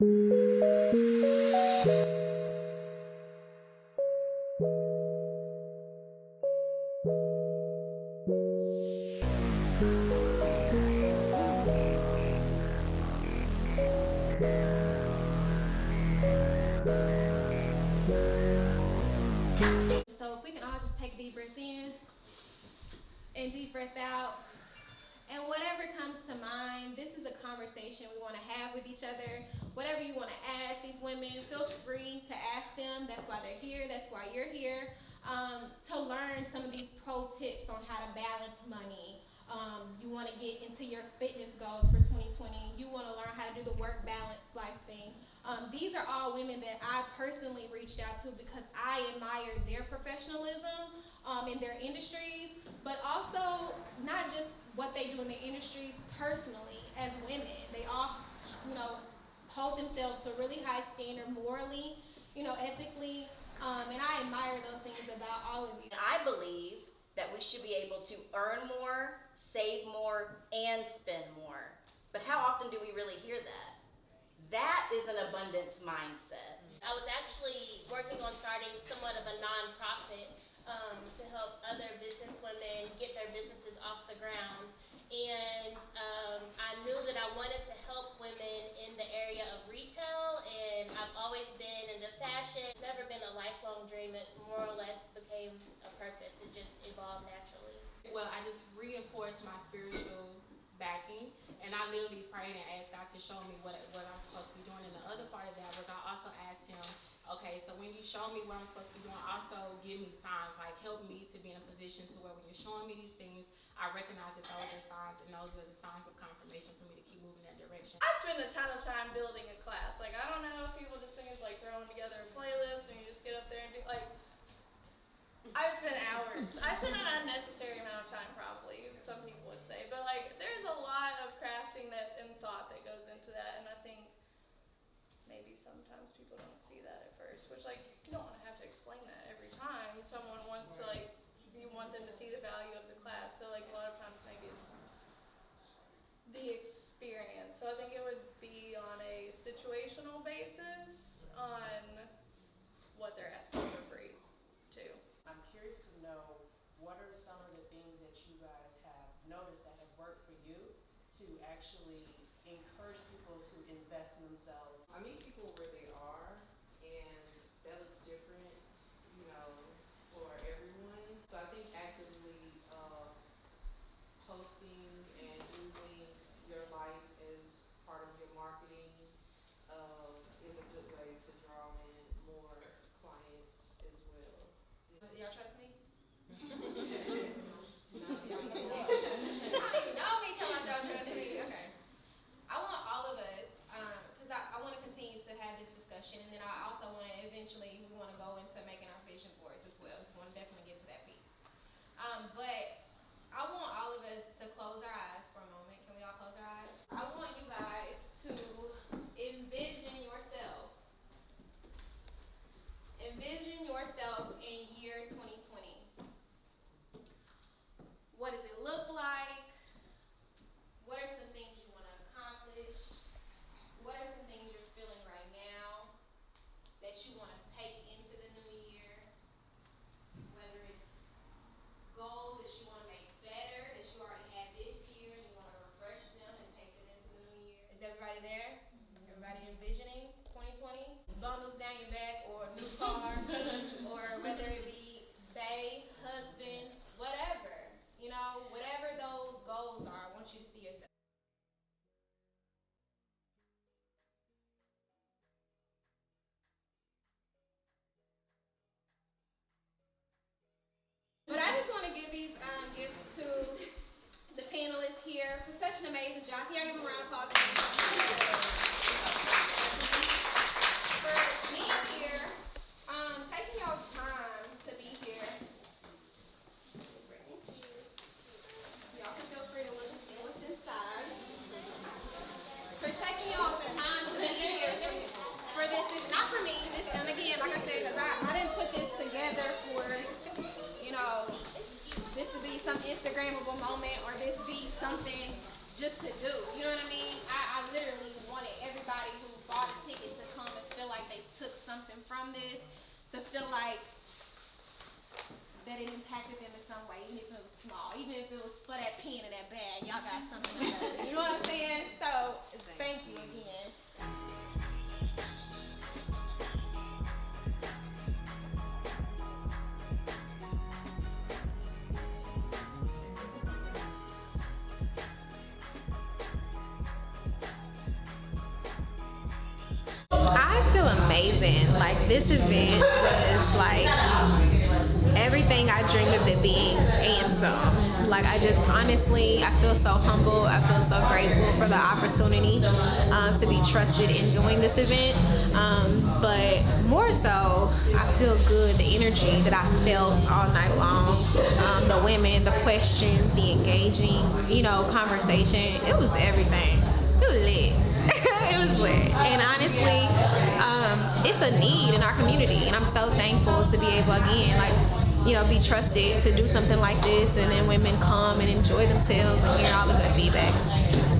So if we can all just take a deep breath in and deep breath out, and whatever comes to mind, this is a conversation we want to have with each other. Whatever you want to ask these women, feel free to ask them. That's why they're here. That's why you're here. To learn some of these pro tips on how to balance money. You want to get into your fitness goals for 2020. You want to learn how to do the work balance life thing. These are all women that I personally reached out to because I admire their professionalism in their industries, but also not just what they do in their industries personally as women. They all, hold themselves to a really high standard morally, ethically, and I admire those things about all of you. I believe that we should be able to earn more, save more, and spend more. But how often do we really hear that? That is an abundance mindset. I was actually working on starting somewhat of a nonprofit to help other business women get their businesses off the ground. And I knew that I wanted to help women in the area of retail, and I've always been into fashion. It's never been a lifelong dream. It more or less became a purpose. It just evolved naturally. Well, I just reinforced my spiritual backing, and I literally prayed and asked God to show me what I'm supposed to be doing. And the other part of that was I also asked him, okay, so when you show me what I'm supposed to be doing, also give me signs, like help me to be in a position to where when you're showing me these things, I recognize that those are signs, and those are the signs of confirmation for me to keep moving that direction. I spend a ton of time building a class. Like, I don't know if people just think it's like throwing together a playlist and you just get up there and do, like, I've spent hours. I spend an unnecessary amount of time, probably, some people would say. But, like, there's a lot of crafting and thought that goes into that. And I think maybe sometimes people don't see that at first, which, like, you don't want to have to explain that every time someone wants to, like, you want them to see the value of the class. So, like, a lot of times maybe it's the experience. So I think it would be on a situational basis on what they're asking for free, too. I'm curious to know, what are some of the things that you guys have noticed that have worked for you to actually encourage people to invest in themselves? I meet people where they are, and that looks different, for everyone. So I think actively posting and using your life as part of your marketing is a good way to draw in more clients as well. Y'all trust me? No, y'all don't even know me till I y'all trust me. Okay. I want all of us, because I want to continue to have this discussion, and then I also want to eventually, we want to go into making our vision boards as well. So we want to definitely get to that piece. But I want all of us to close our eyes for a moment. Can we all close our eyes? I want you guys to envision yourself. Envision yourself in year 2020. What does it look like? What are some things you want to accomplish? What are some things you're feeling right now that you want to take into the new year? Whether it's goals that you want to make better, that you already had this year, and you want to refresh them and take them into the new year. Is everybody there? Everybody envisioning 2020? Bundles down your back, or new car, or whether it be bae, husband, whatever. Whatever those goals are, I want you to see yourself. But I just want to give these gifts to the panelists here for such an amazing job. Can y'all give them a round of applause? For being here, taking y'all's time to be here. Y'all can feel free to look and see what's inside. For taking y'all's time to be here for this, not for me, and again, like I said, because I didn't put this together for, this to be some Instagrammable moment or this be something just to do. You know what I mean? I literally wanted everybody who bought a ticket this to feel like that it impacted them in some way, even if it was small, even if it was for that pen in that bag, y'all got something out of it. You know what I'm saying? So thank you again. I feel amazing. Like, this event was like everything I dreamed of it being and some. Like, I just honestly, I feel so humble. I feel so grateful for the opportunity to be trusted in doing this event. But more so, I feel good. The energy that I felt all night long, the women, the questions, the engaging, conversation. It was everything. It was lit. It was lit. And honestly, it's a need in our community, and I'm so thankful to be able, again, be trusted to do something like this, and then women come and enjoy themselves and hear all the good feedback.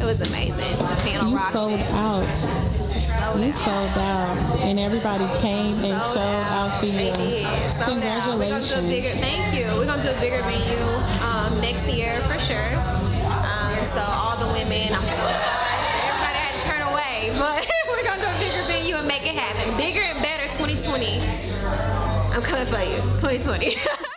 It was amazing. The panel rocked. Sold out. Sold out, and everybody came and showed out for you. They did. Sold out. We're gonna do a bigger. Thank you. We're gonna do a bigger venue next year for sure. So all the women, I'm so excited. Everybody had to turn away, but we're gonna do a bigger venue and make it happen. Bigger and better 2020. I'm coming for you, 2020.